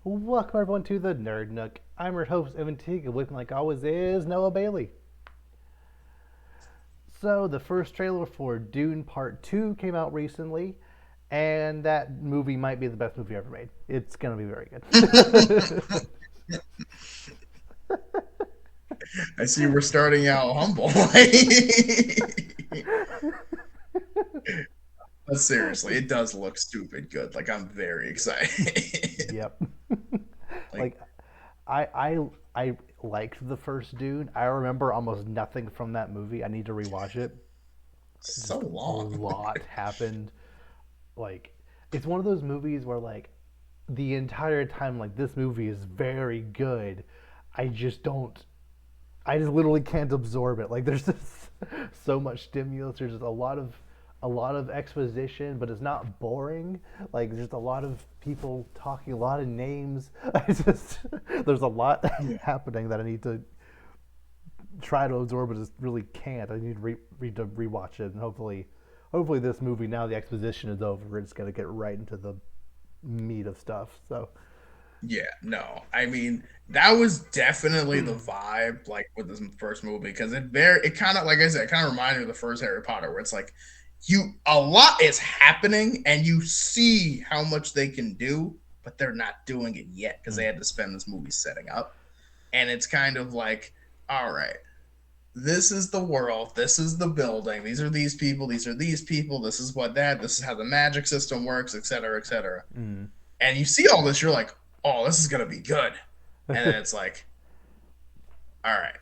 Welcome everyone to the Nerd Nook. I'm your host, Evan Teague, and with me, like always, is Noah Bailey. So, the first trailer for Dune Part 2 came out recently, and that movie might be the best movie ever made. It's going to be very good. I see we're starting out humble. But seriously, it does look stupid good. Like I'm very excited. Yep. Like like, I liked the first Dune. I remember almost nothing from that movie. I need to rewatch it. so Just a long. lot happened. Like, it's one of those movies where, like, the entire time, like, this movie is very good. I just don't. I just literally can't absorb it. Like, there's just so much stimulus. There's just a lot of exposition, but it's not boring. Like, there's just a lot of people talking, a lot of names. I just there's a lot Yeah. happening that I need to try to absorb, but just really can't. I need to rewatch it, and hopefully this movie, now the exposition is over, we're just gonna get right into the meat of stuff. So Yeah, no. I mean, that was definitely the vibe, like with this first movie, because it kind of, like I said, it kind of reminded me of the first Harry Potter, where it's like a lot is happening, and you see how much they can do, but they're not doing it yet because they had to spend this movie setting up, and it's kind of like, all right, this is the world, this is the building, these are these people, these are these people, this is what that, this is how the magic system works, etc., etc. mm. And you see all this, you're like, oh, this is gonna be good. And then it's like, all right,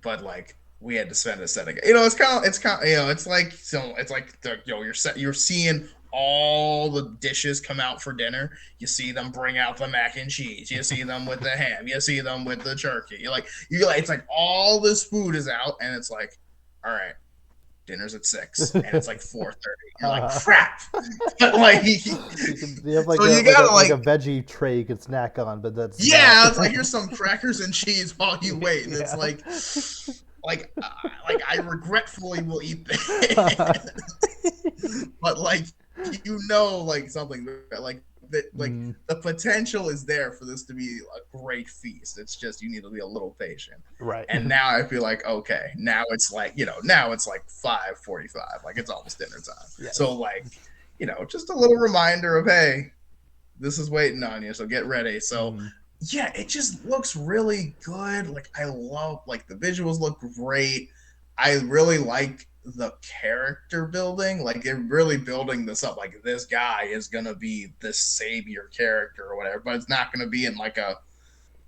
but like we had to spend a setting. It's like you're seeing all the dishes come out for dinner. You see them bring out the mac and cheese. You see them with the ham. You see them with the turkey. You're like it's like all this food is out, and it's like, all right, dinner's at 6, and it's like 4:30. You're like, uh, crap. But like, you have like so a you like a gotta like a like, veggie tray you can snack on, but that's not. yeah, it's like here's some crackers and cheese while you wait, and it's Yeah. like I regretfully will eat this, but like like something like that, like mm, the potential is there for this to be a great feast. It's just you need to be a little patient. right. And now I feel like, okay, now it's like, now it's like 5:45, like it's almost dinner time. So Yes. like, just a little reminder of, hey, this is waiting on you, so get ready. So Mm, yeah, it just looks really good. Like I love, like the visuals look great. I really like the character building. Like they're really building this up. Like this guy is gonna be this savior character or whatever, but it's not gonna be in like a,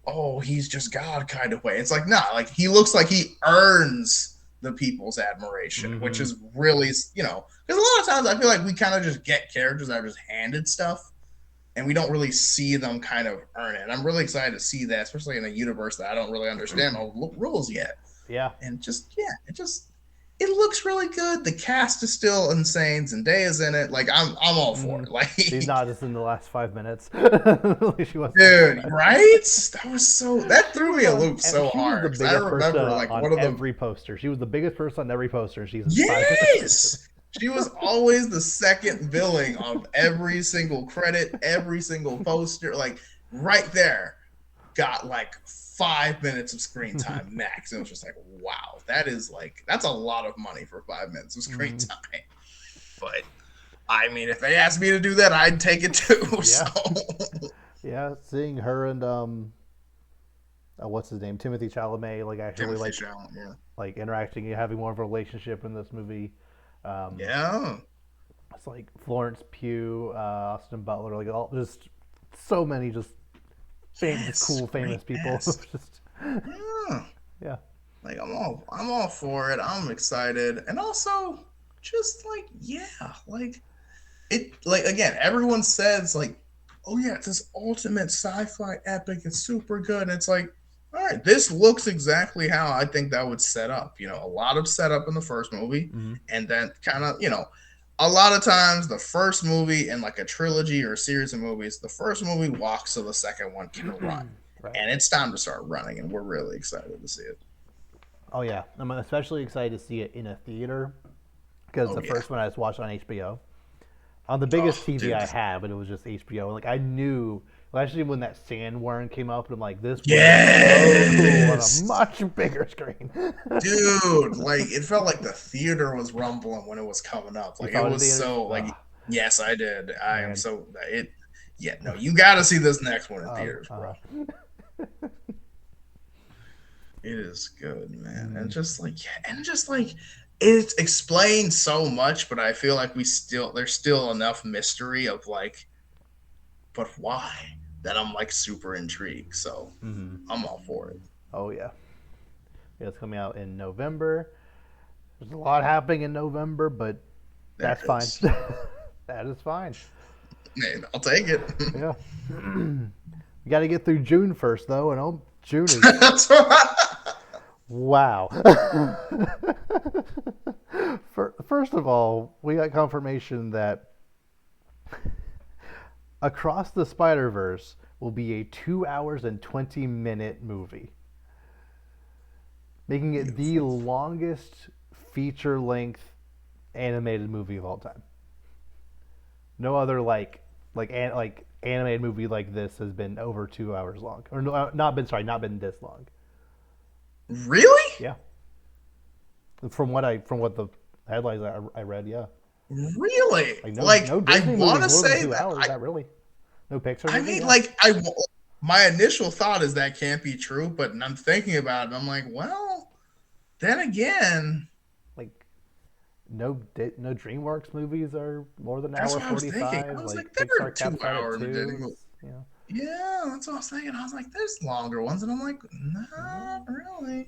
oh, he's just God kind of way. It's like, nah, like he looks like he earns the people's admiration, which mm-hmm. is really, because a lot of times I feel like we kind of just get characters that are just handed stuff, and we don't really see them kind of earn it. And I'm really excited to see that, especially in a universe that I don't really understand all the rules yet. Yeah. And just, yeah, it looks really good. The cast is still insane. Zendaya's in it. Like I'm all for Mm-hmm. it. Like, She's not just in the last 5 minutes. She was last dude, 5 minutes. right? That She threw was me a on. loop so She was the hard because I biggest person remember like on one of the, every poster. She was the biggest person on every poster. She's in 5 minutes. yes, she was always the second billing of every single credit, every single poster, like right there. Got like 5 minutes of screen time max. And it was just like, wow, that's a lot of money for 5 minutes of screen Mm, time. But I mean, if they asked me to do that, I'd take it too. So yeah. Yeah. Seeing her and what's his name, Timothy Chalamet, like actually Timothy like Chalamet, yeah, interacting and having more of a relationship in this movie. Um, yeah, it's like Florence Pugh, Austin Butler, like all just so many just just yes, cool great famous people. cast, Just yeah. yeah. Like I'm all for it. I'm excited, and also just like, yeah, like it, like again, everyone says like, oh yeah, it's this ultimate sci-fi epic. It's super good. And it's like, all right, this looks exactly how I think that would set up. A lot of setup in the first movie, Mm-hmm. and then kind of, a lot of times the first movie in like a trilogy or a series of movies, the first movie walks so the second one can run. Right. And it's time to start running, and we're really excited to see it. Oh yeah, I'm especially excited to see it in a theater because Oh the yeah. first one I just watched on HBO. on the biggest Oh, TV dude. I had, but it was just HBO. Like I knew, well, actually, when that Sandworm came up, I'm like, this would look so cool on a Yes. much bigger screen. Dude, like it felt like the theater was rumbling when it was coming up. You Like it saw it in was theaters? so like Ah, yes, I did. I am man. so it yeah, no, you gotta see this next one in theaters, bro. Uh, It is good, man. And mm, just like yeah, and just like it explains so much, but I feel like we still there's still enough mystery of like, but why? That I'm like super intrigued. So mm. I'm all for it. Oh yeah. Yeah, it's coming out in November. There's a lot happening in November, but There that's it fine. is. That is fine. Man, I'll take it. Yeah. We got to get through June first, though, and oh, June is That's right. wow. First of all, we got confirmation that Across the Spider Verse will be a 2 hours and 20-minute movie, making it the Beautiful. longest feature length animated movie of all time. No other like animated movie like this has been over 2 hours long, or no, not been this long. Really? Yeah, from what the headlines I read, yeah. Really? Like Like no I Disney want movie's to more than say two that hours. Not really. No Pixar I movie, mean, yeah. like my initial thought is that can't be true, but I'm thinking about it. I'm like, well, then again, Like no DreamWorks movies are more than an that's hour what I was thinking. I 45. was like, Like there are Pixar two caps out at hour two. Disney. It's, you know. Yeah, that's what I was thinking. I was like, there's longer ones, and I'm like, not really.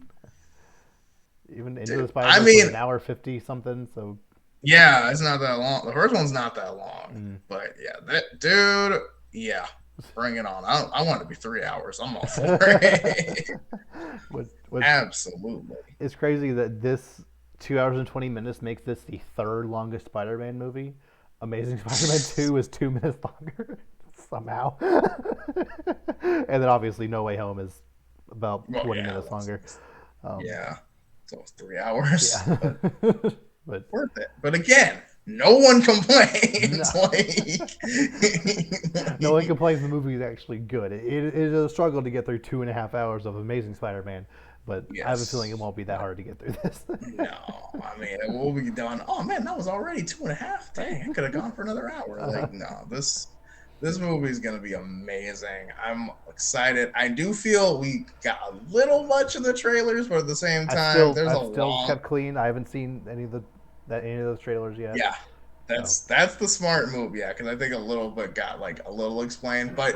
Even Into the Dude, Spider I Verse was mean, an hour 50 something. So yeah, it's not that long. The first one's not that long, mm. but yeah, that dude, yeah, bring it on. I want it to be 3 hours. I'm all for it. What's Absolutely. it's crazy that this 2 hours and 20 minutes makes this the third longest Spider-Man movie. Amazing Spider-Man 2 is 2 minutes longer somehow, and then obviously No Way Home is about Well, 20 yeah, minutes longer. Um, yeah. It's almost 3 hours, yeah, but but worth it. But again, no one no, complains. Like, no one complains the movie is actually good. It is a struggle to get through 2.5 hours of Amazing Spider-Man, but I have a feeling it yes, won't be that but hard to get through this. no. I mean, we'll be done. Oh man, that was already 2.5. Dang, I could have gone for another hour. uh, Like, no, this movie is gonna be amazing. I'm excited. I do feel we got a little much in the trailers, but at the same time, there's a I've still long kept clean. I haven't seen any of those trailers yet. yeah. So That's the smart move, yeah, because I think a little bit got like a little explained, but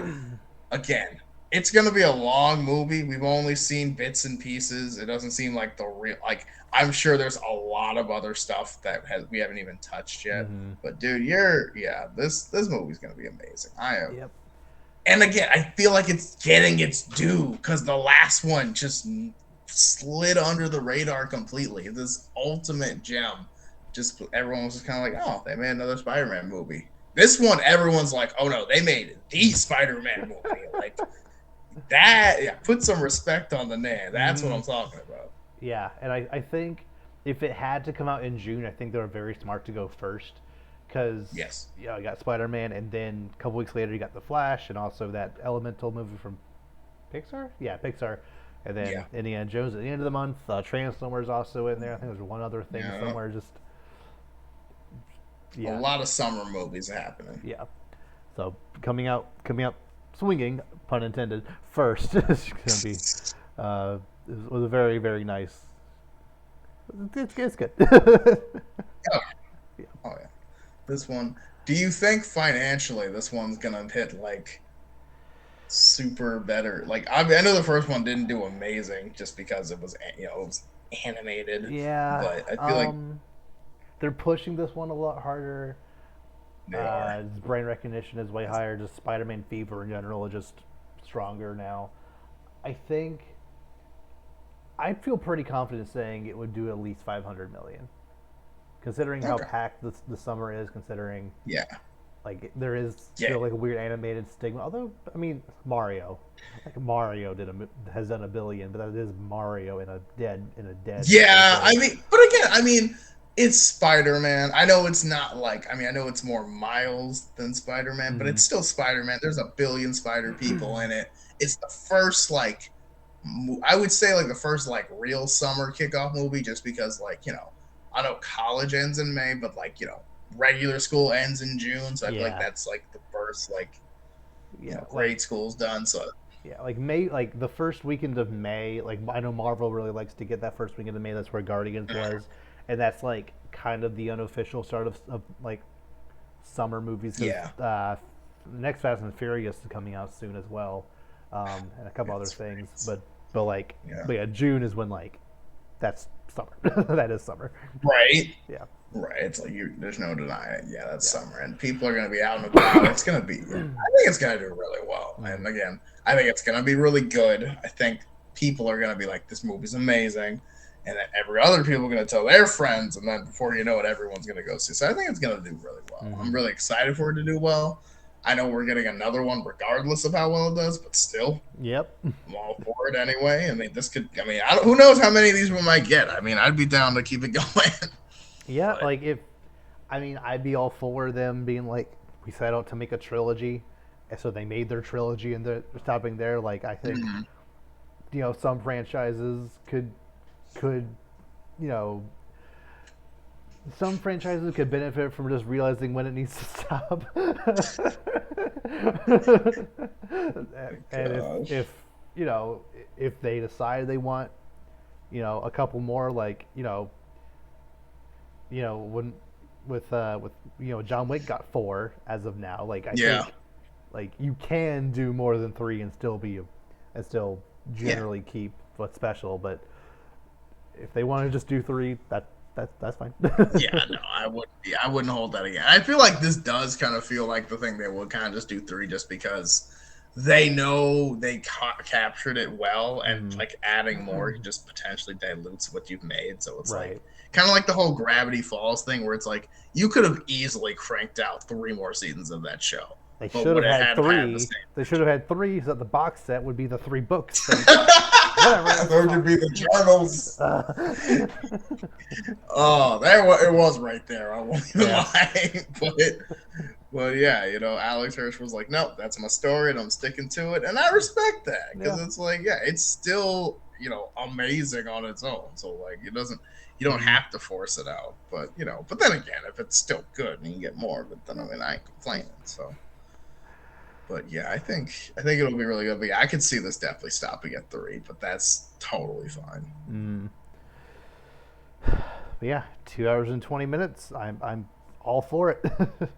again, it's gonna be a long movie. We've only seen bits and pieces. It doesn't seem like the real like I'm sure there's a lot of other stuff that we haven't even touched yet. mm-hmm. But dude, yeah, this movie's gonna be amazing. I am Yep. and again, I feel like it's getting its due because the last one just slid under the radar completely. This ultimate gem, just everyone was just kind of like, oh, they made another Spider-Man movie. This one, everyone's like, oh no, they made the Spider-Man movie. Like that, yeah, put some respect on the name. That's what Mm-hmm. I'm talking about. Yeah, and I think if it had to come out in June, I think they were very smart to go first, because Yes. you know you got Spider Man, and then a couple weeks later you got the Flash, and also that Elemental movie from Pixar. Yeah, Pixar, and then Yeah. Indiana Jones at the end of the month. Transformers also in there. I think there's one other thing Yeah. somewhere. Just A yeah, lot of summer movies happening. yeah. So coming out swinging, pun intended. First is gonna be was a very nice. It's good. Oh, oh yeah. This one. Do you think financially this one's gonna hit like super better? Like I know the first one didn't do amazing just because it was it was animated, Yeah, but I feel like they're pushing this one a lot harder. they are. Brain recognition is way higher. Just Spider-Man fever in general is just stronger now. I think I feel pretty confident saying it would do at least 500 million, considering how Okay. packed the summer is. Considering Yeah. like there is Yeah. still like a weird animated stigma. Although I mean Mario, like Mario has done a billion, but that is Mario in a dead Yeah. I franchise. mean, but again, I mean, it's Spider-Man. I know it's not like, I mean, I know it's more Miles than Spider-Man, but Hmm. it's still Spider-Man. There's a billion Spider people in it. It's the first like I would say like the first like real summer kickoff movie, just because like, I know college ends in May, but like, regular school ends in June, so I feel like Yeah, that's like the first like, yeah, like grade school's done. So yeah, like May, like the first weekend of May. Like I know Marvel really likes to get that first weekend of May. That's where Guardians was, and that's like kind of the unofficial start of like summer movies because yeah, the next Fast and Furious is coming out soon as well, and a couple other it's things. right. But like, Yeah. but yeah, June is when like that's summer. That is summer. Right. Yeah, Right. It's like there's no denying it. Yeah, that's yeah. summer, and people are going to be out and about. It's going to be. Yeah, I think it's going to do really well. Mm. And again, I think it's going to be really good. I think people are going to be like, "This movie's amazing," and then every other people are going to tell their friends, and then before you know it, everyone's going to go see. So I think it's going to do really well. I'm Mm-hmm. really excited for it to do well. I know we're getting another one, regardless of how well it does, but still, Yep. I'm all for it anyway. I mean, this could. I mean, who knows how many of these we might get? I mean, I'd be down to keep it going, Yeah, but. like if I mean, I'd be all for them being like, we set out to make a trilogy, and so they made their trilogy and they're stopping there. Like, I think Mhm. some franchises could you know some franchises could benefit from just realizing when it needs to stop. And Gosh. if you know if they decide they want a couple more, like when with John Wick got 4 as of now. Like I Yeah. think like you can do more than 3 and still Yeah. generally keep what's special. But if they want to just do 3, that's fine. Yeah, no, I wouldn't be. I wouldn't hold that again. I feel like this does kind of feel like the thing they would kind of just do three, just because they know they captured it well, and Mm, like adding more just potentially dilutes what you've made. So it's like right. kind of like the whole Gravity Falls thing, where it's like you could have easily cranked out three more seasons of that show, They but should would have it had had had the 3. same. They should have had 3 so that the box set would be the 3 books. But whatever, it's Those would fine. be the journals. Oh, it was right there. I won't even Yeah. lie, but yeah, Alex Hirsch was like, "No, that's my story, and I'm sticking to it," and I respect that because Yeah. it's like, yeah, it's still amazing on its own. So like, you don't Mm-hmm. have to force it out, but but then again, if it's still good and you get more of it, then I mean, I ain't complaining. So, but yeah, I think it'll be really good. But yeah, I could see this definitely stopping at three, but that's totally fine. Mm. But yeah, 2 hours and 20 minutes. I'm all for it. 100%.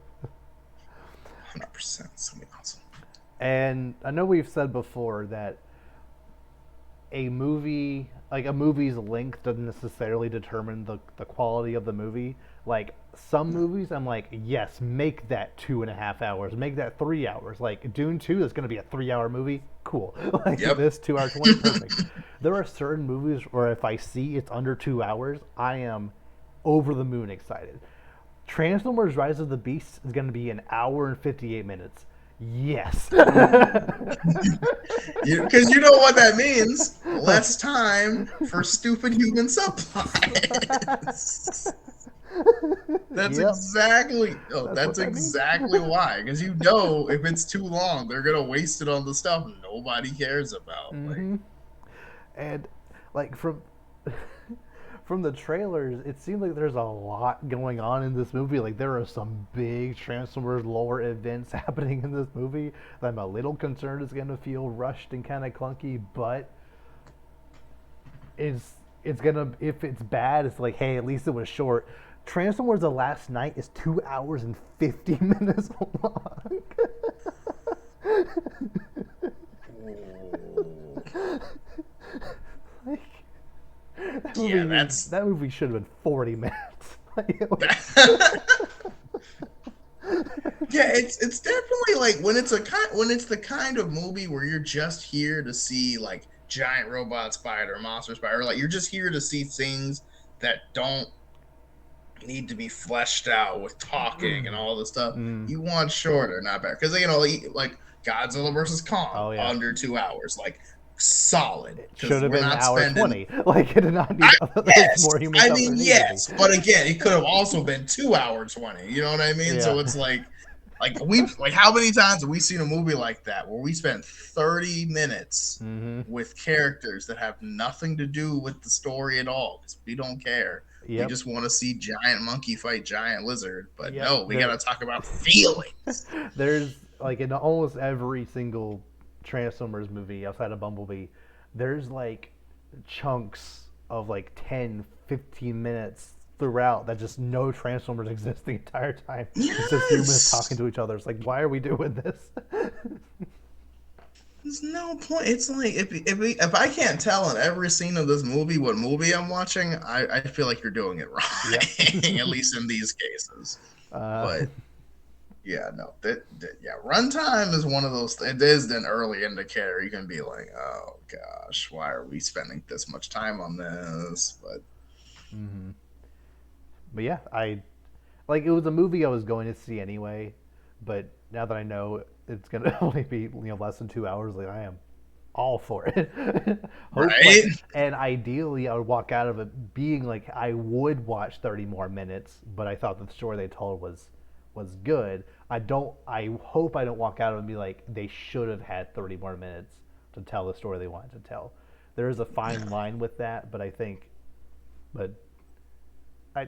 It's gonna be awesome. And I know we've said before that a movie's length doesn't necessarily determine the quality of the movie. Like some No. movies, I'm like, yes, make that 2.5 hours, make that 3 hours. Like Dune 2 is going to be a 3 hour movie. Cool. Like Yep. this 2 hour 20, perfect. There are certain movies where if I see it's under 2 hours, I am over the moon excited. Transformers Rise of the Beast is going to be an hour and 58 minutes. Yes. Because you know what that means. Less time for stupid human supplies. That's Yep. exactly. Oh, That's what that's that means. exactly why. Because if it's too long, they're gonna waste it on the stuff nobody cares about. Like, Hmm. And like from the trailers, it seems like there's a lot going on in this movie. Like there are some big Transformers lore events happening in this movie that I'm a little concerned is going to feel rushed and kind of clunky. But it's gonna if it's bad, it's like hey, at least it was short. Transformers: The Last Night is 2 hours and 50 minutes long. oh, Like, yeah, that's. that movie should have been 40 minutes. Like, Yeah, it's definitely like when it's the kind of movie where you're just here to see like giant robot spider, monster spider, like you're just here to see things that don't need to be fleshed out with talking and all this stuff. mm, You want shorter, not better, because like Godzilla versus Kong oh yeah. under 2 hours, like solid It should because have we're been an not hour spending. 20. Like, it did not I, need. There's yes, more human I stuff mean there needed to be. yes, but again, it could have also been 2 hour 20. You know what I mean? Yeah. So it's like how many times have we seen a movie like that where we spent 30 minutes Mm-hmm. with characters that have nothing to do with the story at all because we don't care. We Yep. just want to see giant monkey fight giant lizard, but Yep. no, we got to talk about feelings. There's like in almost every single Transformers movie outside of Bumblebee, there's like chunks of like 10, 15 minutes throughout that just no Transformers exist the entire time. It's just humans talking Yes. to each other. It's like, why are we doing this? There's no point. It's like if I can't tell in every scene of this movie what movie I'm watching, I feel like you're doing it Yep. wrong. At least in these cases. uh, But yeah, no, yeah, runtime is one of those. It is an early indicator. You can be like, oh gosh, why are we spending this much time on this? But mhm. But yeah, I like it was a movie I was going to see anyway. But now that I know it's gonna only be less than 2 hours, like I am all for it. Hope right, like and ideally I would walk out of it being like I would watch 30 more minutes, but I thought the story they told was good. I hope I don't walk out of it and be like they should have had 30 more minutes to tell the story they wanted to tell. There is a fine line with that, but I think but I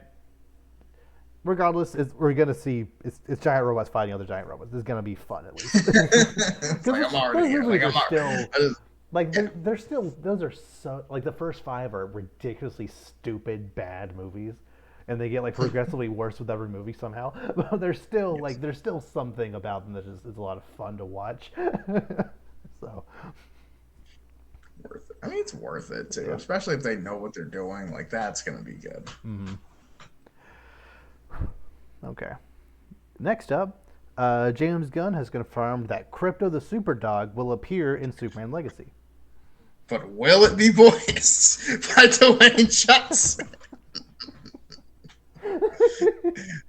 regardless, we're gonna see it's giant robots fighting other giant robots. It's gonna be fun at least it's like because I'm already those here. movies Like are I'm still already, I just, like yeah, they're still those are so like the first five are ridiculously stupid bad movies, and they get like progressively worse with every movie somehow. But yes, there's still something about them that is a lot of fun to watch. So worth it. I mean, it's worth it too, yeah. especially if they know what they're doing. Like that's gonna be good. Mm-hmm. Okay. Next up, James Gunn has confirmed that Krypto the Superdog will appear in Superman Legacy. But will it be voiced by Dwayne Johnson?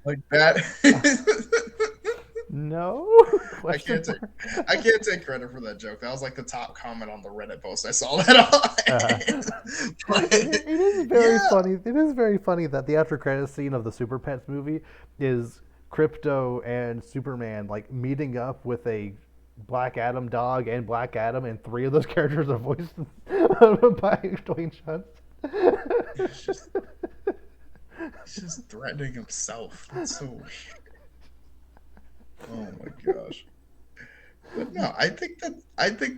Like that. No I question can't take mark. I can't take credit for that joke. That was like the top comment on the Reddit post I saw that on. But It is very yeah, funny. It is very funny that the after credits scene of the Super Pets movie is Krypto and Superman like meeting up with a Black Adam dog and Black Adam, and three of those characters are voiced by Dwayne he's Johnson. just he's just threatening himself. That's so weird. Oh my gosh. But no, I think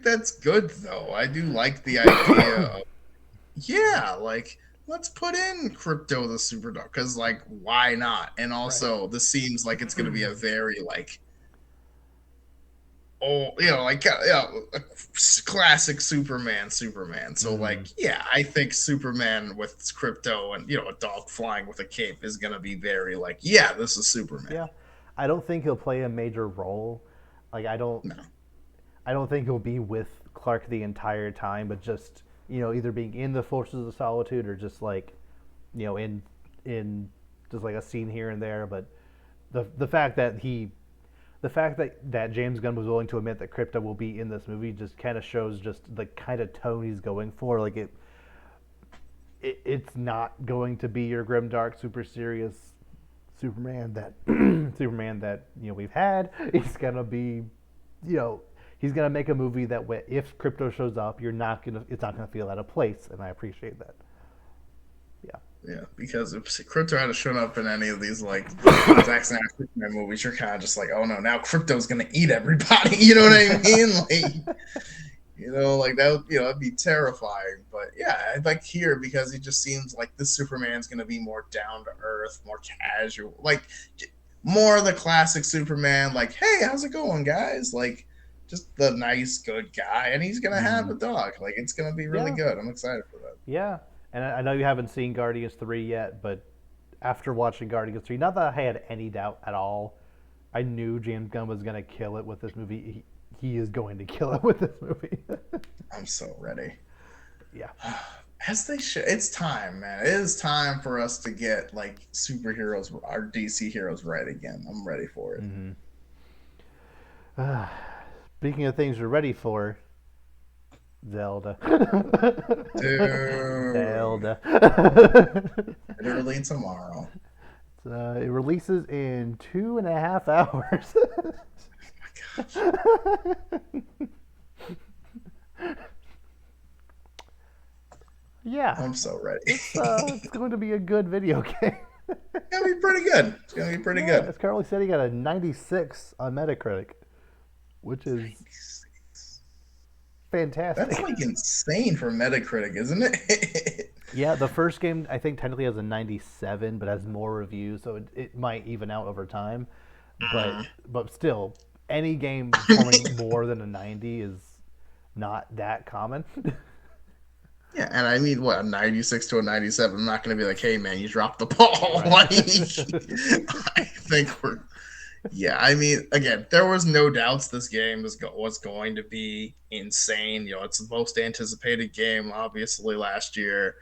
that's good though. I do like the idea of yeah, like let's put in Crypto the Superdog because like why not? And Right. also this seems like it's gonna be a very like oh like a classic Superman. So Mm-hmm. like yeah, I think Superman with Crypto and a dog flying with a cape is gonna be very like yeah, this is Superman. Yeah, I don't think he'll play a major role. Like No, I don't think he'll be with Clark the entire time, but just either being in the Forces of Solitude or just like in just like a scene here and there. But the fact that that James Gunn was willing to admit that Krypto will be in this movie just kind of shows just the kind of tone he's going for. Like it's not going to be your grim, dark, super serious Superman that Superman that we've had. He's gonna be, you know, he's gonna make a movie that if Krypto shows up, it's not gonna feel out of place, and I appreciate that. Yeah. yeah, because if Crypto had shown up in any of these like Zack Snyder Superman movies, you're kind of just like, oh no, now Crypto's gonna eat everybody. You know what I mean? Like, like that would, that'd be terrifying. But yeah, I'd like here because he just seems like this Superman's gonna be more down to earth, more casual, like more the classic Superman. Like, hey, how's it going, guys? Like, just the nice, good guy, and he's gonna have Mm. a dog. Like, it's gonna be really Yeah. good. I'm excited for that. Yeah. And I know you haven't seen Guardians 3 yet, but after watching Guardians 3, not that I had any doubt at all, I knew James Gunn was going to kill it with this movie. He is going to kill it with this movie. I'm so ready. Yeah. As they should. It's time, man. It is time for us to get like superheroes, our DC heroes, right again. I'm ready for it. Mm-hmm. Speaking of things we're ready for, Zelda. Dude, Zelda. literally tomorrow. It releases in 2.5 hours. Oh my gosh. Yeah, I'm so ready. it's going to be a good video game. It's gonna be pretty good. It's gonna be pretty Yeah, good. it's currently sitting at a 96 on Metacritic, which is 96. That's fantastic. like insane for Metacritic, isn't it? Yeah, the first game I think technically has a 97, but has more reviews, so it might even out over time. But Mm. but still, any game I scoring mean, more than a 90 is not that common. yeah, and I mean, what, a 96 to a 97? I'm not going to be like, hey, man, you dropped the ball. Right. Like, I think we're, yeah, I mean, again, there was no doubts this game was going to be insane. It's the most anticipated game, obviously, last year.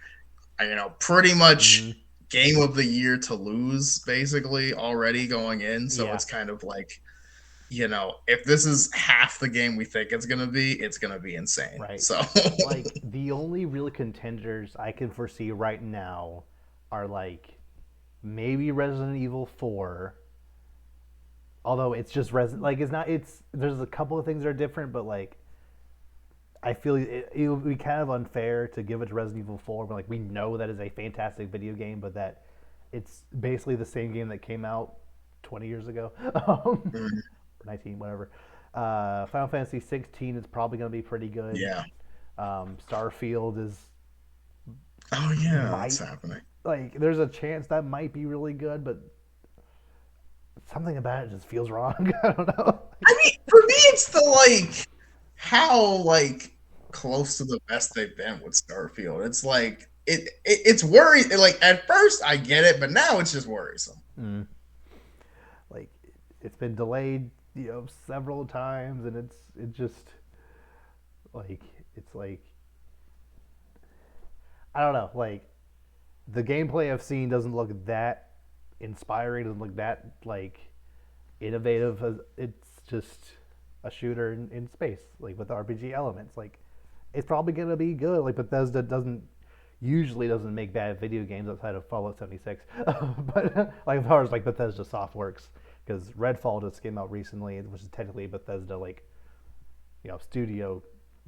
Pretty Hmm. much game of the year to lose, basically, already going in. So Yeah, it's kind of like, if this is half the game we think it's gonna be insane. right. So Like the only real contenders I can foresee right now are like maybe Resident Evil 4. Although it's just Resident, like it's not. It's there's a couple of things that are different, but like I feel it would be kind of unfair to give it to Resident Evil 4, but like we know that is a fantastic video game, but that it's basically the same game that came out 20 years ago, mm, 19, whatever. Final Fantasy 16 is probably going to be pretty good. yeah. Starfield is Oh yeah, that's might happening. like there's a chance that might be really good, but something about it just feels wrong. I don't know. I mean, for me, it's the like how like close to the best they've been with Starfield. It's like it's worry. Like at first, I get it, but now it's just worrisome. Mm. Like it's been delayed, several times, and it just like it's like I don't know. Like the gameplay I've seen doesn't look that inspiring. Doesn't look that like innovative. It's just a shooter in space, like with RPG elements. Like it's probably gonna be good. Like Bethesda doesn't make bad video games outside of Fallout 76, but like as far as like Bethesda Softworks, because Redfall just came out recently, which is technically a Bethesda like studio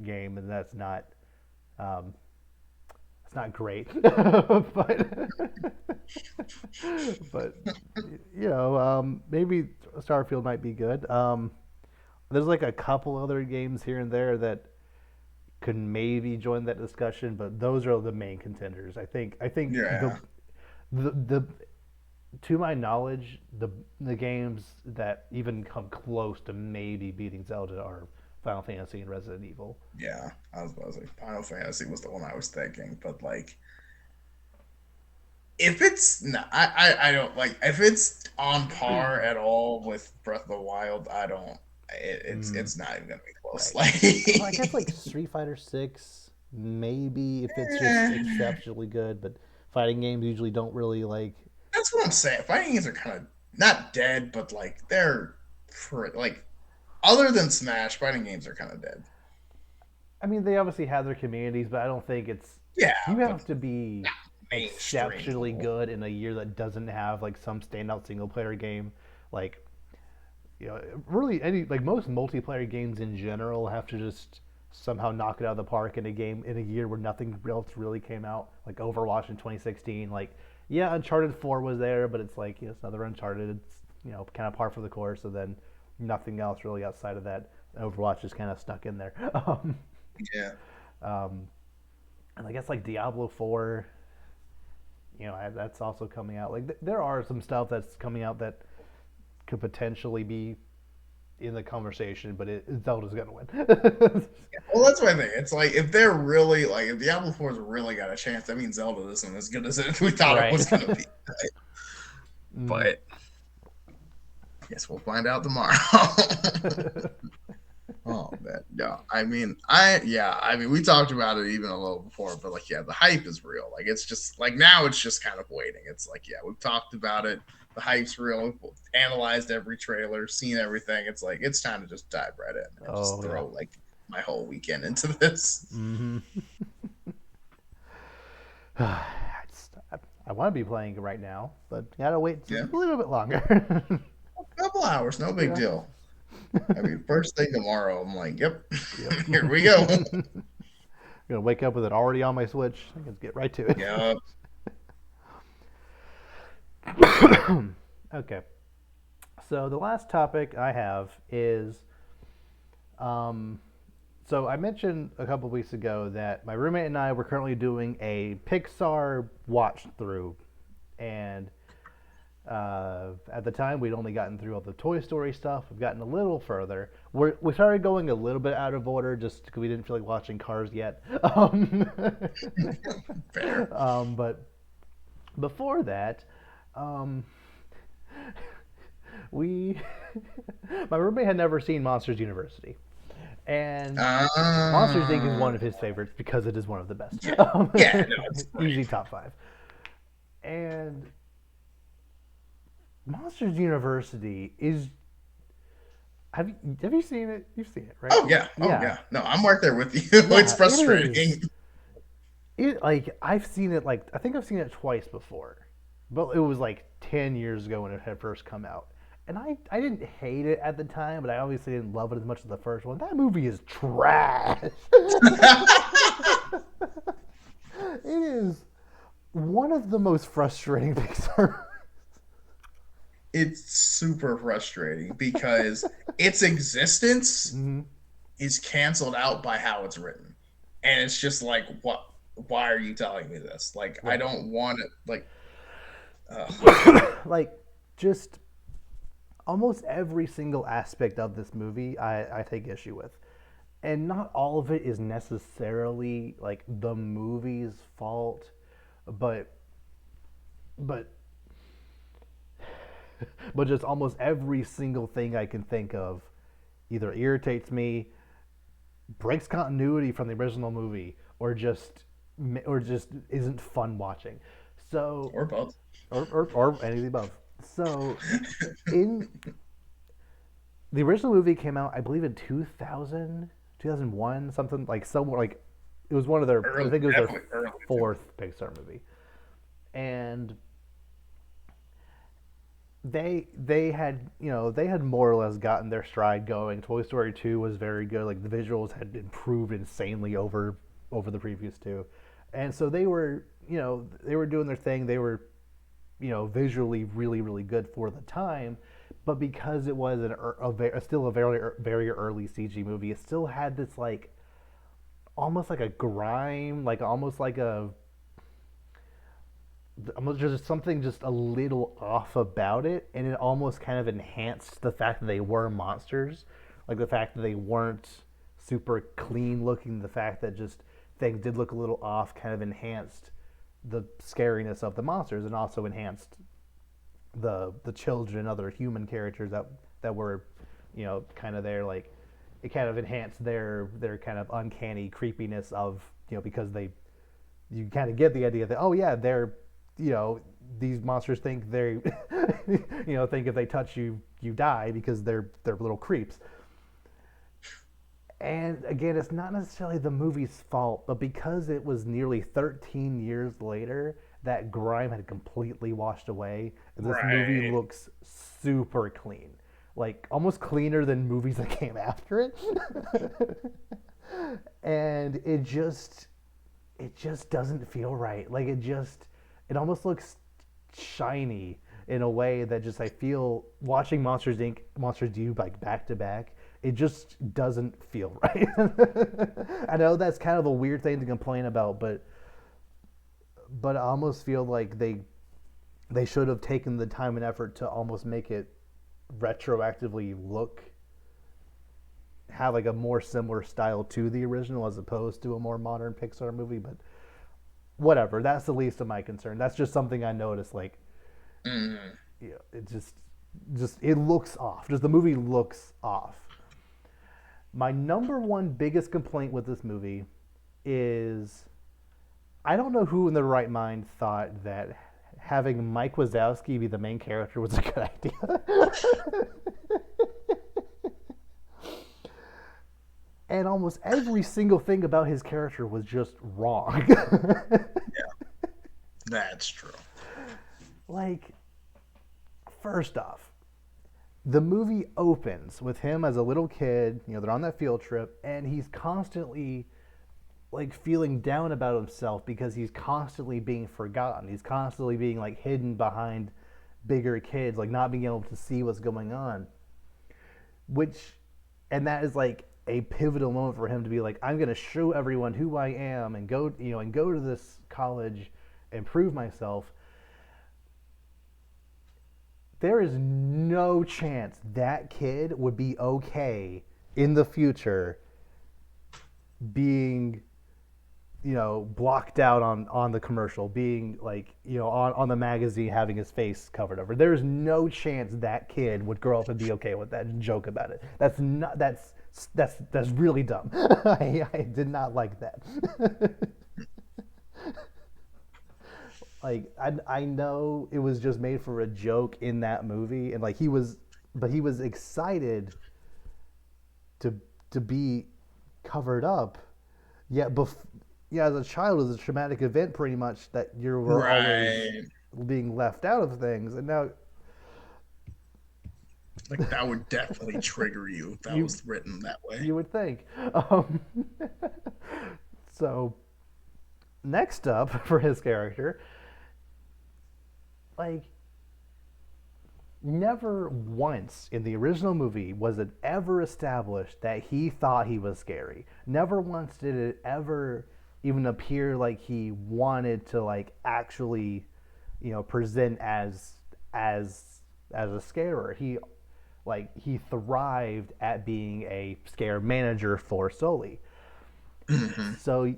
game, and that's not um, it's not great, but but maybe Starfield might be good. There's like a couple other games here and there that could maybe join that discussion, but those are the main contenders. I think Yeah, the to my knowledge, the games that even come close to maybe beating Zelda are Final Fantasy and Resident Evil. yeah. I was about to say Final Fantasy was the one I was thinking, but like if it's not, I don't like if it's on par at all with Breath of the Wild. I don't. Mm, It's not even gonna be close. right. Like, Well, I guess like Street Fighter 6, maybe if it's just exceptionally good, but fighting games usually don't really like. that's what I'm saying. Fighting games are kind of not dead, but like they're like other than Smash, fighting games are kind of dead. I mean, they obviously have their communities, but I don't think it's. Yeah, You but have to be not mainstream exceptionally level. good in a year that doesn't have like some standout single player game. Like, really any like most multiplayer games in general have to just somehow knock it out of the park in a game in a year where nothing else really came out. Like Overwatch in 2016. Like, yeah, Uncharted 4 was there, but it's like it's another Uncharted. It's kind of par for the course. So then nothing else really outside of that. Overwatch is kind of stuck in there. Yeah, Um, and I guess like Diablo 4, that's also coming out. Like there are some stuff that's coming out that could potentially be in the conversation, but Zelda's gonna win. well, that's my thing. It's like if they're really like if Diablo 4's really got a chance, that means Zelda isn't as good as we thought it Right. was gonna be. Right? Mm. But I guess we'll find out tomorrow. Oh man, yeah. I mean, we talked about it even a little before, but like, yeah, the hype is real. Like, it's just like now, it's just kind of waiting. It's like, yeah, we've talked about it. The hype's real. We've analyzed every trailer, seen everything. It's like it's time to just dive right in and just Oh yeah. throw like my whole weekend into this. Mm-hmm. I, just, I want to be playing it right now, but gotta wait just Yeah, a little bit longer. a couple hours, no big Yeah. deal. I mean, first thing tomorrow, I'm like, yep, Yep. here we go. Gonna wake up with it already on my Switch. I can get right to it. Yep. Okay. So the last topic I have is, um, so I mentioned a couple weeks ago that my roommate and I were currently doing a Pixar watch through, and at the time we'd only gotten through all the Toy Story stuff. We've gotten a little further. We started going a little bit out of order just because we didn't feel like watching Cars yet. Fair. But before that, um, we my roommate had never seen Monsters University, and Monsters Inc. is Uh, one of his favorites because it is one of the best. yeah, yeah, no, it's Easy great. top five. And Monsters University is. Have you seen it? You've seen it, right? Oh yeah, oh Yeah, yeah. No, I'm right there with you. It's yeah. It is. frustrating. It like I've seen it like I think I've seen it twice before, but it was like 10 years ago when it had first come out, and I didn't hate it at the time, but I obviously didn't love it as much as the first one. That movie is trash. It is one of the most frustrating Pixar. It's super frustrating because its existence Mm-hmm. is canceled out by how it's written. And it's just like, what? Why are you telling me this? Like, I Right. don't want it. Like, ugh. Like just almost every single aspect of this movie I take issue with. And not all of it is necessarily like the movie's fault, but but but just almost every single thing I can think of either irritates me, breaks continuity from the original movie, or just isn't fun watching. So Or both. or any of the above. So in the original movie came out, I believe, in 2000, 2001, something like somewhere like it was one of their. I Early, think it was their definitely early too. fourth Pixar movie, and they had they had more or less gotten their stride going. Toy Story 2 was very good. Like the visuals had improved insanely over the previous two, and so they were doing their thing. They were visually really good for the time, but because it was still a very early CG movie, it still had this like almost like a grime, like almost like a almost just something just a little off about it, and it almost kind of enhanced the fact that they were monsters, like the fact that they weren't super clean looking, the fact that just things did look a little off, kind of enhanced the scariness of the monsters, and also enhanced the children and other human characters that were kind of there. Like it kind of enhanced their kind of uncanny creepiness of because you kind of get the idea that, oh yeah, they're these monsters think they think if they touch you you die because they're little creeps. And again, it's not necessarily the movie's fault, but because it was nearly 13 years later, that grime had completely washed away, and this movie Right. looks super clean, like almost cleaner than movies that came after it. And it just doesn't feel right. Like it almost looks shiny in a way that just I feel watching Monsters Inc. Monsters Do like back to back. It just doesn't feel right. I know that's kind of a weird thing to complain about, but I almost feel like they should have taken the time and effort to almost make it retroactively have like a more similar style to the original as opposed to a more modern Pixar movie. But whatever, that's the least of my concern. That's just something I noticed. Like, Mm. it just it looks off. Just the movie looks off. My number one biggest complaint with this movie is I don't know who in their right mind thought that having Mike Wazowski be the main character was a good idea. and almost every single thing about his character was just wrong. That's true. Like, first off, the movie opens with him as a little kid. They're on that field trip, and he's constantly like feeling down about himself because he's constantly being forgotten. He's constantly being like hidden behind bigger kids, like not being able to see what's going on. Which, and that is like a pivotal moment for him to be like, I'm going to show everyone who I am and go, and go to this college and prove myself. There is no chance that kid would be okay in the future being, blocked out on the commercial, being like, on the magazine, having his face covered over. There's no chance that kid would grow up and be okay with that and joke about it. That's really dumb. I did not like that. Like, I know it was just made for a joke in that movie, and like he was excited to be covered up. As a child, it was a traumatic event, pretty much, that you were always being left out of things, and now like that would definitely trigger you if that was written that way. You would think. Um, so, next up for his character, like, never once in the original movie was it ever established that he thought he was scary. Never once did it ever even appear like he wanted to like actually, present as a scarer. He thrived at being a scare manager for Sully. Mm-hmm. So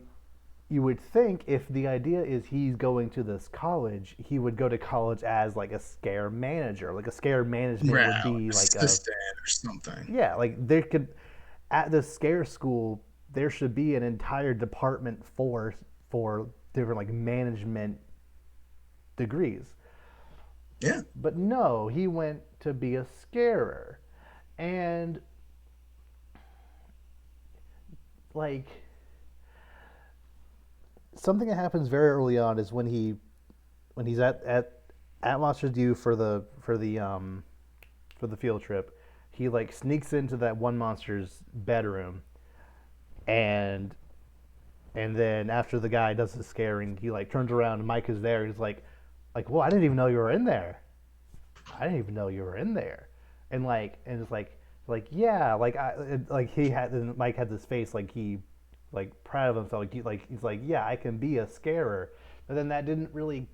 you would think if the idea is he's going to this college, he would go to college as like a scare manager. Like a scare management would be like assistant or something. Yeah, like there could, at the scare school, there should be an entire department for different like management degrees. Yeah. But no, he went to be a scarer. And like something that happens very early on is when he's at Monsters U for the field trip, he like sneaks into that one monster's bedroom, and then after the guy does the scaring, he like turns around and Mike is there. He's like, well, I didn't even know you were in there. I didn't even know you were in there, and it's like yeah, Mike had this face like he like proud of himself, he's like yeah, I can be a scarer, but then that didn't really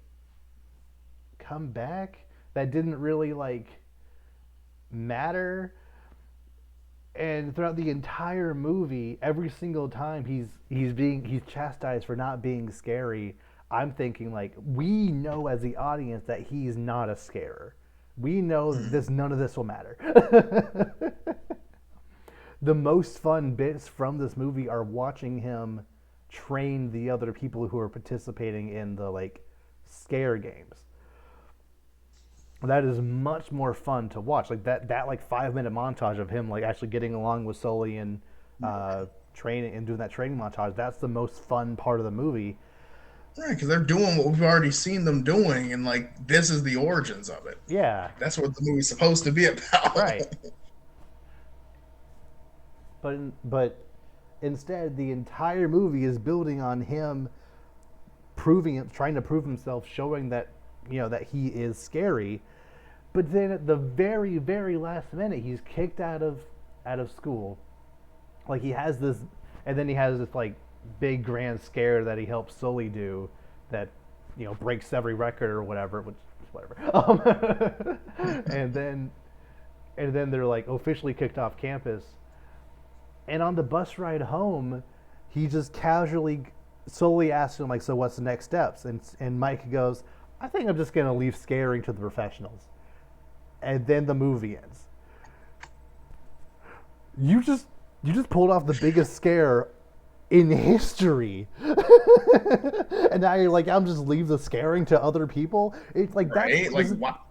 come back. That didn't really like matter. And throughout the entire movie, every single time he's chastised for not being scary, I'm thinking like, we know as the audience that he's not a scarer. We know none of this will matter. The most fun bits from this movie are watching him train the other people who are participating in the like scare games. That is much more fun to watch. Like that like 5-minute montage of him like actually getting along with Sully and training and doing that training montage. That's the most fun part of the movie. Right, because they're doing what we've already seen them doing, and like this is the origins of it. Yeah, that's what the movie's supposed to be about. Right. But instead, the entire movie is building on him trying to prove himself, showing that that he is scary. But then at the very, very last minute, he's kicked out of school. Like he has this, and then he has this like big grand scare that he helps Sully do, that breaks every record or whatever, which whatever. and then they're like officially kicked off campus. And on the bus ride home, he just casually, Sully asks him like, "So what's the next steps?" And Mike goes, "I think I'm just gonna leave scaring to the professionals." And then the movie ends. You just pulled off the biggest scare in history. And now you're like, I'm just leave the scaring to other people. It's like right? Like what?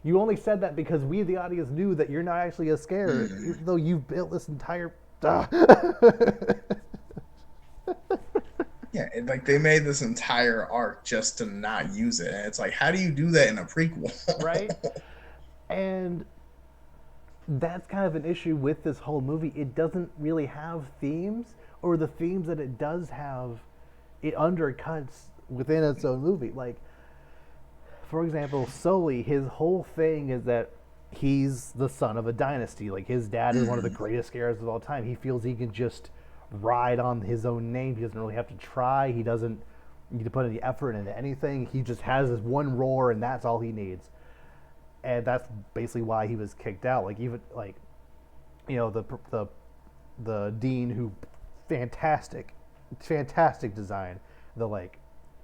You only said that because we, the audience, knew that you're not actually a scare, even though you've built this entire Ah. Yeah, like they made this entire arc just to not use it, and it's like, how do you do that in a prequel? Right? And that's kind of an issue with this whole movie. It doesn't really have themes, or the themes that it does have, it undercuts within its own movie. Like, for example, Sully, his whole thing is that he's the son of a dynasty. Like, his dad is one of the Mm, greatest scarabs of all time. He feels he can just ride on his own name. He doesn't really have to try. He doesn't need to put any effort into anything. He just has this one roar, and that's all he needs. And that's basically why he was kicked out. Like, even like, the the dean who, fantastic, fantastic design. The like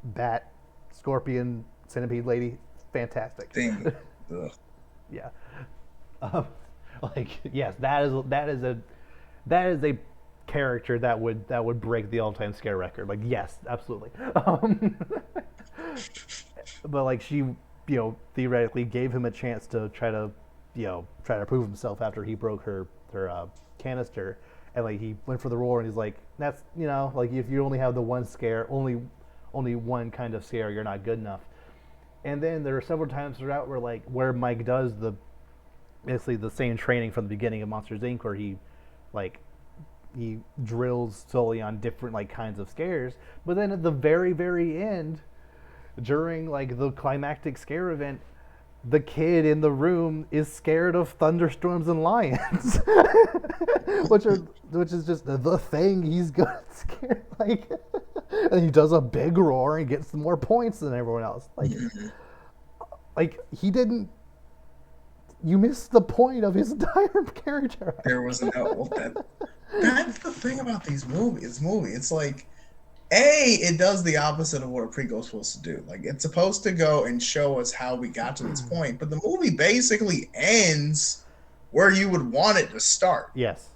bat, scorpion, centipede lady, fantastic. thing. Ugh. Yeah. Um, like, yes, that is a character that would break the all time scare record. Like, yes, absolutely. But like, she, theoretically gave him a chance to try to prove himself after he broke her canister, and like he went for the roar, and he's like, that's, like, if you only have the one scare, only one kind of scare, you're not good enough. And then there are several times throughout where Mike does the basically the same training from the beginning of Monsters Inc., where like he drills Sully on different like kinds of scares. But then at the very very end, during like the climactic scare event, the kid in the room is scared of thunderstorms and lions, which are which is just the thing he's good at scare. Like, and he does a big roar and gets more points than everyone else. Like he didn't. You missed the point of his entire character There arc. was no that's the thing about these movies. It's like, A, it does the opposite of what a prequel is supposed to do. Like, it's supposed to go and show us how we got to this point, but the movie basically ends where you would want it to start Yes.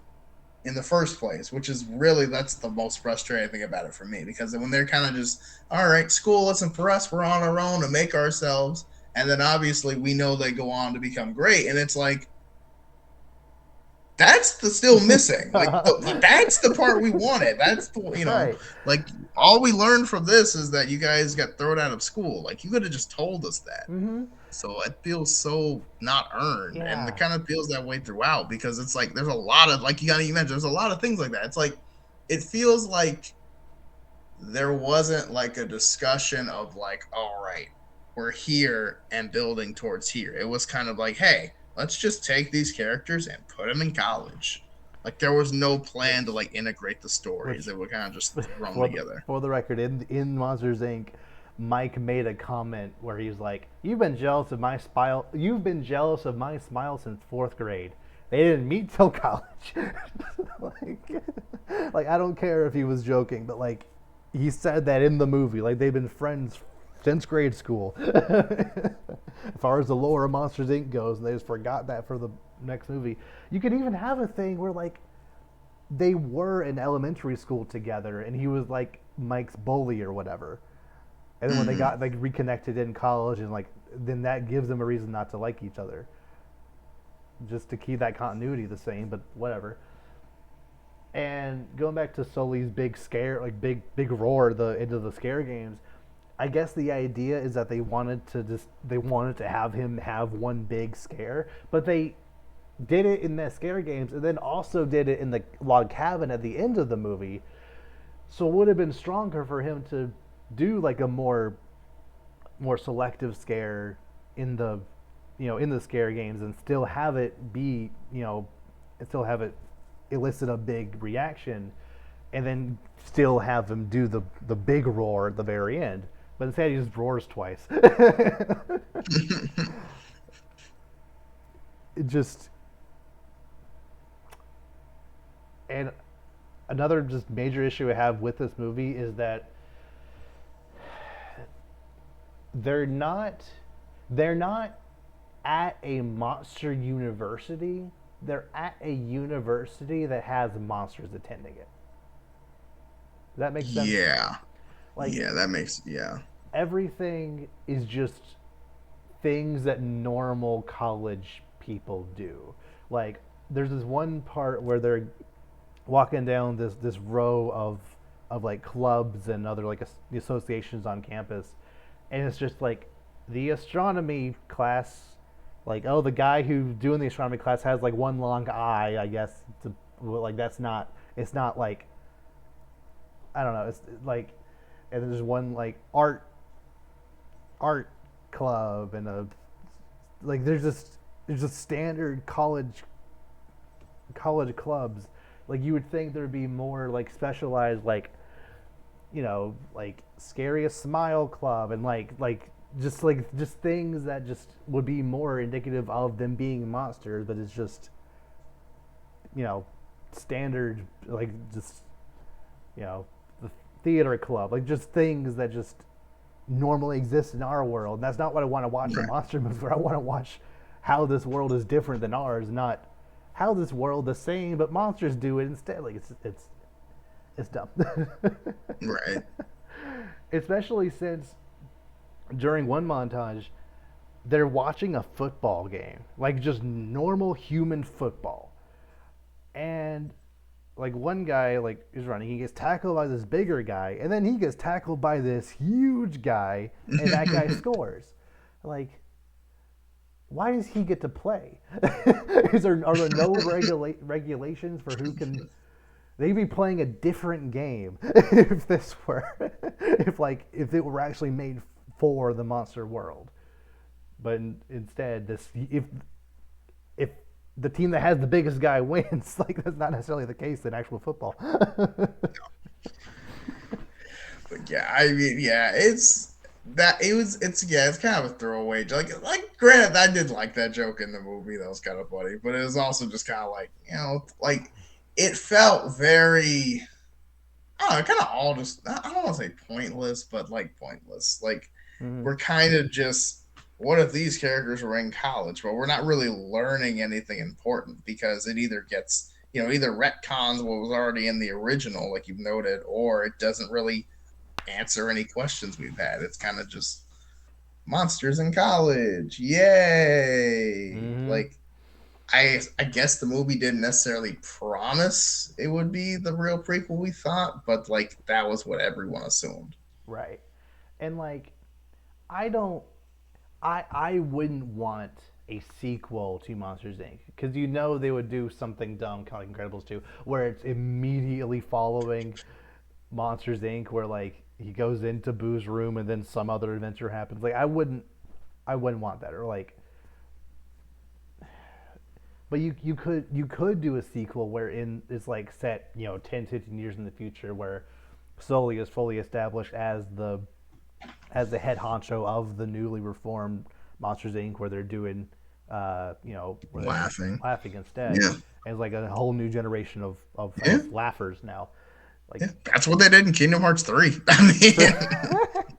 in the first place, which is really, that's the most frustrating thing about it for me, because when they're kind of just, all right, school isn't for us, we're on our own to make ourselves, and then obviously we know they go on to become great, and it's like, that's the still missing. Like, that's the part we wanted. That's the, Right. like, all we learned from this is that you guys got thrown out of school. Like, you could have just told us that. Mm-hmm. So it feels so not earned, and it Yeah. kind of feels that way throughout, because it's like there's a lot of, like, you mentioned, there's a lot of things like that. It's like, it feels like there wasn't like a discussion of like, all right, we're here and building towards here. It was kind of like, hey, let's just take these characters and put them in college. Like, there was no plan to Which, like integrate the stories. which, They were kind of just thrown for the together. for the record, in Monsters Inc., Mike made a comment where he's like, "You've been jealous of my smile. You've been jealous of my smile since fourth grade. They didn't meet till college." like, like, I don't care if he was joking, but like, he said that in the movie. Like, they've been friends since grade school. As far as the lore of Monsters Inc. goes, and they just forgot that for the next movie. You could even have a thing where like they were in elementary school together, and he was like Mike's bully or whatever. And then when they Mm-hmm. got like reconnected in college, and like then that gives them a reason not to like each other, just to keep that continuity the same. But whatever. And going back to Sully's big scare, like big roar, the into the scare games. I guess the idea is that they wanted to have him have one big scare, but they did it in the scare games, and then also did it in the log cabin at the end of the movie. So it would have been stronger for him to do like a more selective scare in the in the scare games, and still have it be and still have it elicit a big reaction, and then still have him do the big roar at the very end. But instead, he just roars twice. It just, and another just major issue I have with this movie is that they're not they're not at a monster university. They're at a university that has monsters attending it. Does that make sense? Yeah. Like, Yeah, that makes, yeah. everything is just things that normal college people do. Like, there's this one part where they're walking down this row of like clubs and other like associations on campus, and it's just like the astronomy class, like, oh, the guy who's doing the astronomy class has like one long eye, I guess. To, well, like, that's not, it's not like, I don't know, it's like, and there's one like art club and a, like, there's a standard college clubs. Like, you would think there'd be more like specialized, like, like scariest smile club and like just things that just would be more indicative of them being monsters, but it's just, you know standard, like, just, the theater club, like, just things that just normally exist in our world. And that's not what I want to watch a Right. monster movie for. I want to watch how this world is different than ours, not how this world the same but monsters do it instead. Like, it's dumb. Right. Especially since during one montage they're watching a football game, like just normal human football, and like one guy like is running, he gets tackled by this bigger guy, and then he gets tackled by this huge guy, and that guy scores. Like, why does he get to play? Are there no regulations for who can? They'd be playing a different game if this were, if it were actually made for the monster world. But instead, this if the team that has the biggest guy wins, like, that's not necessarily the case in actual football. But yeah, I mean, yeah, it's kind of a throwaway joke. Like granted, I did like that joke in the movie. That was kind of funny, but it was also just kind of like, like it felt very, I don't know, kind of all just, I don't want to say pointless, but like pointless. Like Mm-hmm. we're kind of just, what if these characters were in college, but we're not really learning anything important because it either gets, either retcons what was already in the original, like you've noted, or it doesn't really answer any questions we've had. It's kind of just monsters in college. Yay. Mm-hmm. Like I guess the movie didn't necessarily promise it would be the real prequel we thought, but like that was what everyone assumed. Right. And like, I don't. I wouldn't want a sequel to Monsters Inc. because they would do something dumb, kind of like Incredibles 2, where it's immediately following Monsters Inc., where like he goes into Boo's room and then some other adventure happens. Like, I wouldn't want that. Or like, but you could do a sequel where it's like set 10, 15 years in the future, where Sully is fully established as the head honcho of the newly reformed Monsters Inc., where they're doing, where they're Laughing. laughing instead, Yeah. and it's like a whole new generation of I Yeah. guess laughers now, Yeah. like. That's what they did in Kingdom Hearts 3. I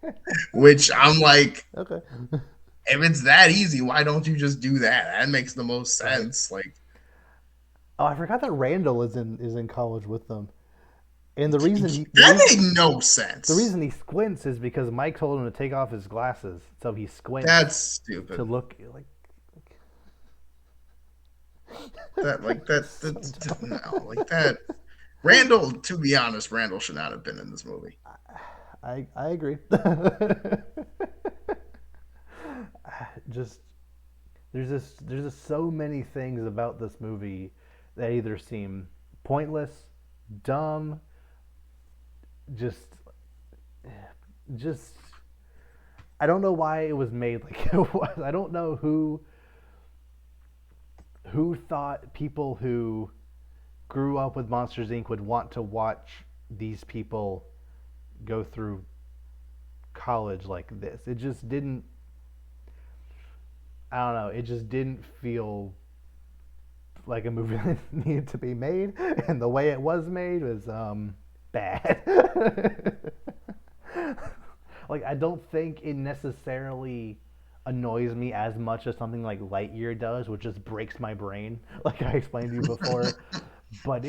mean, which I'm like, Okay. if it's that easy, why don't you just do that? That makes the most Right. sense. Like Oh, I forgot that Randall is in college with them, and the reason he the that reason made no the sense. reason he squints is because Mike told him to take off his glasses, so he squints That's to stupid. look like. That like that So that's dumb. no like that. Randall, to be honest, Randall should not have been in this movie. I agree. Just there's just so many things about this movie that either seem pointless, dumb, just just I don't know why it was made like it was. I don't know who thought people who grew up with Monsters Inc. would want to watch these people go through college like this. It just didn't. I don't know. It just didn't feel like a movie that needed to be made, and the way it was made was bad. Like, I don't think it necessarily annoys me as much as something like Lightyear does, which just breaks my brain, like I explained to you before. But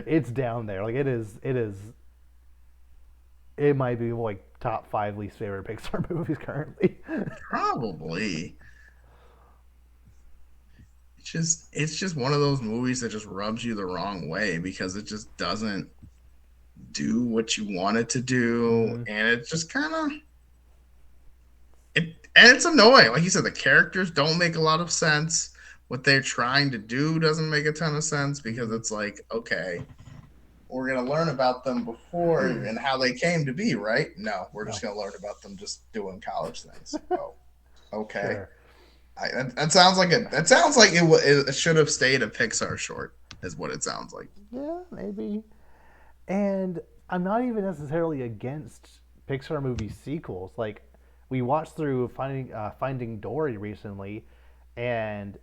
it's down there. Like, it is. It might be like top five least favorite Pixar movies currently. Probably. It's it's just one of those movies that just rubs you the wrong way because it just doesn't do what you want it to do, Mm-hmm. and it just kind of it and it's annoying. Like you said, the characters don't make a lot of sense. What they're trying to do doesn't make a ton of sense because Mm-hmm. it's like, okay, we're gonna learn about them before and how they came to be, right? No, we're just No, gonna learn about them just doing college things. Oh, okay. sure. That sounds like it should have stayed a Pixar short, is what it sounds like. Yeah, maybe. And I'm not even necessarily against Pixar movie sequels. Like we watched through Finding Dory recently, and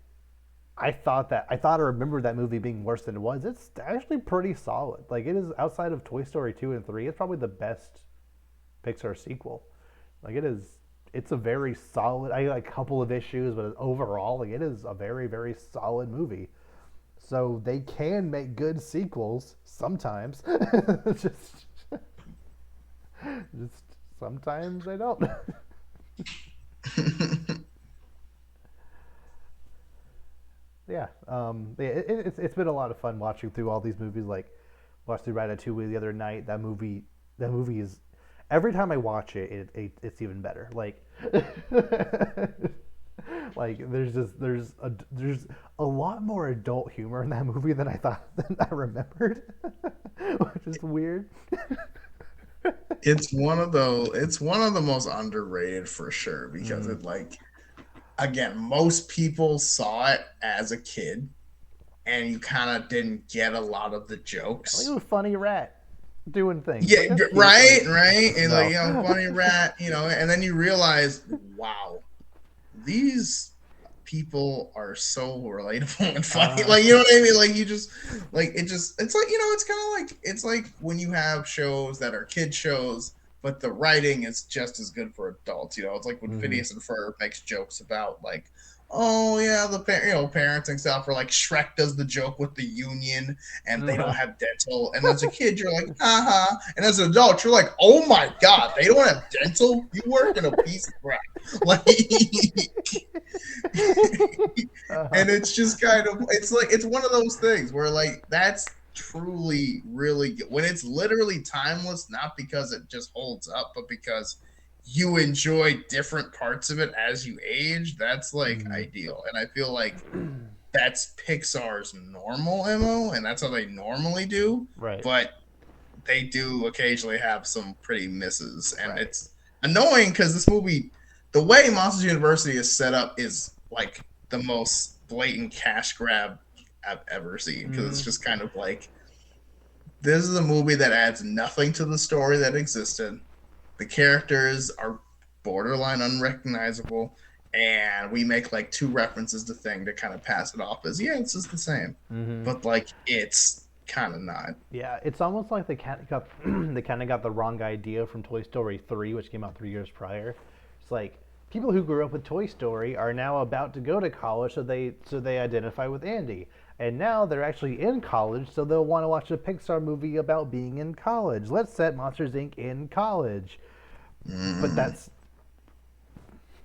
I thought I remembered that movie being worse than it was. It's actually pretty solid. Like it is outside of Toy Story 2 and 3, it's probably the best Pixar sequel. Like it is it's a very solid. I got a couple of issues, but overall, like it is a very very solid movie. So they can make good sequels sometimes. just just sometimes they don't. Yeah, it's been a lot of fun watching through all these movies. Like watched through Ratatouille the other night. That movie is every time I watch it, it's even better. Like like there's a lot more adult humor in that movie than I thought than I remembered, which is weird. It's one of the most underrated for sure because Mm. it like again, most people saw it as a kid and you kind of didn't get a lot of the Like jokes. a funny rat doing things. Yeah, Like that's cute. right, Like right. And like, no. you know, funny rat, and then you realize, wow, these people are so relatable and funny. uh, Like, you know what I mean? Like you just it's like, it's kind of like it's like when you have shows that are kid shows, but the writing is just as good for adults. It's like when mm-hmm. Phineas and Ferb makes jokes about like, oh yeah, parenting stuff, or like Shrek does the joke with the union and they don't Uh-huh. have dental. And as a kid, you're like, uh-huh. And as an adult, you're like, oh my god, they don't have dental? You work in a piece of crap. Like Uh-huh. and it's just kind of it's one of those things where like that's truly really good when it's literally timeless, not because it just holds up, but because you enjoy different parts of it as you age. That's like Mm. ideal, and I feel like that's Pixar's normal mo, and that's how they normally do. Right. But they do occasionally have some pretty misses, and Right. it's annoying because this movie, the way Monsters University is set up, is like the most blatant cash grab I've ever seen. Because it's Mm. just kind of like this is a movie that adds nothing to the story that existed. The characters are borderline unrecognizable, and we make like two references to thing to kind of pass it off as yeah, it's just the same, Mm-hmm. but like it's kind of not. Yeah, it's almost like they kind of got they kind of got the wrong idea from Toy Story 3, which came out 3 years prior. It's like people who grew up with Toy Story are now about to go to college, so they identify with Andy, and now they're actually in college, so they'll want to watch a Pixar movie about being in college. Let's set Monsters Inc. in college, but Mm, that's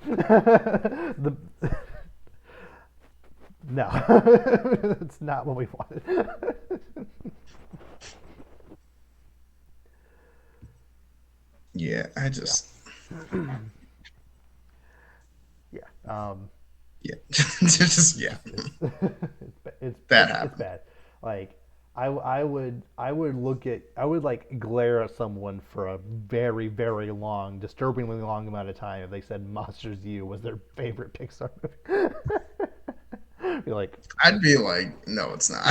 the no, that's not what we wanted. yeah, I Yeah, just yeah. yeah, just yeah, that It's happened. bad. Like I would like glare at someone for a very very long, disturbingly long amount of time if they said Monsters U was their favorite Pixar movie. Be like, I'd be like, no, it's not.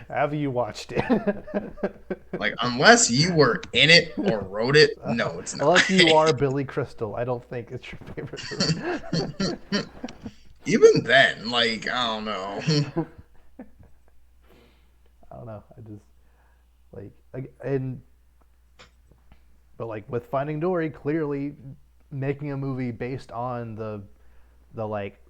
have you watched it? Like unless you were in it or wrote it, no, it's not. Unless you are Billy Crystal, I don't think it's your favorite movie. Even then, like I don't know. I don't know. I just and but like with Finding Dory, clearly making a movie based on the like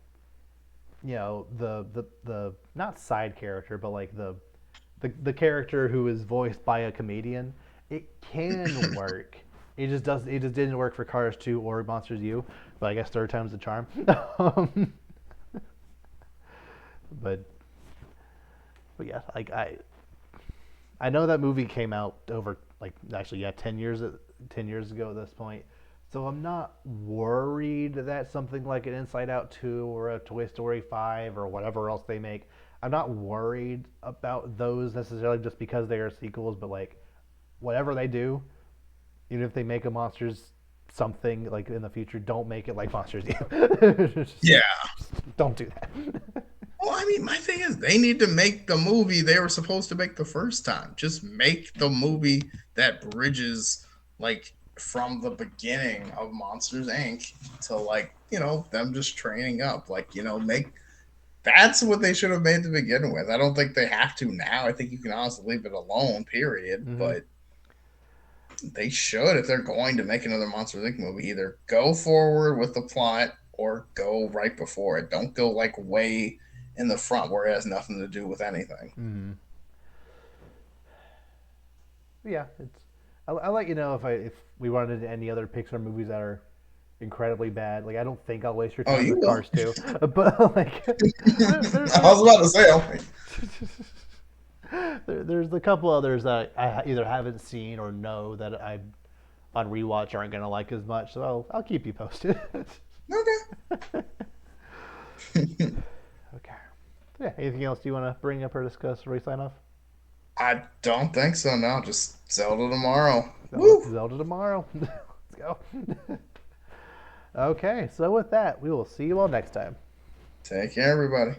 the not side character, but like the character who is voiced by a comedian, it can work. It just didn't work for Cars 2 or Monsters U, but I guess third time's the charm. um, but yeah, like I know that movie came out over like actually yeah 10 years ago at this point. So I'm not worried that something like an Inside Out 2 or a Toy Story 5 or whatever else they make, I'm not worried about those necessarily just because they are sequels, but like whatever they do, even if they make a Monsters something like in the future, don't make it like Monsters U. Yeah. Just don't do that. Well, I mean, my thing is they need to make the movie they were supposed to make the first time. Just make the movie that bridges like from the beginning of Monsters Inc. to like, them just training up. Like, make that's what they should have made to begin with. I don't think they have to now. I think you can honestly leave it alone, period. Mm-hmm. But they should, if they're going to make another Monsters Inc. movie, either go forward with the plot or go right before it. Don't go like way in the front where it has nothing to do with anything. Mm-hmm. Yeah, it's. I'll let you know if we run into any other Pixar movies that are incredibly bad. Like I don't think I'll waste your Oh, time you with will. Cars 2, but like I was about to say, oh, there's a couple others that I either haven't seen or know that I on rewatch aren't gonna like as much. So I'll keep you posted. okay. Okay. Yeah. Anything else you want to bring up or discuss before we sign off? I don't think so. No, just Zelda tomorrow. Woo! Zelda tomorrow. Let's go. Okay. So with that, we will see you all next time. Take care, everybody.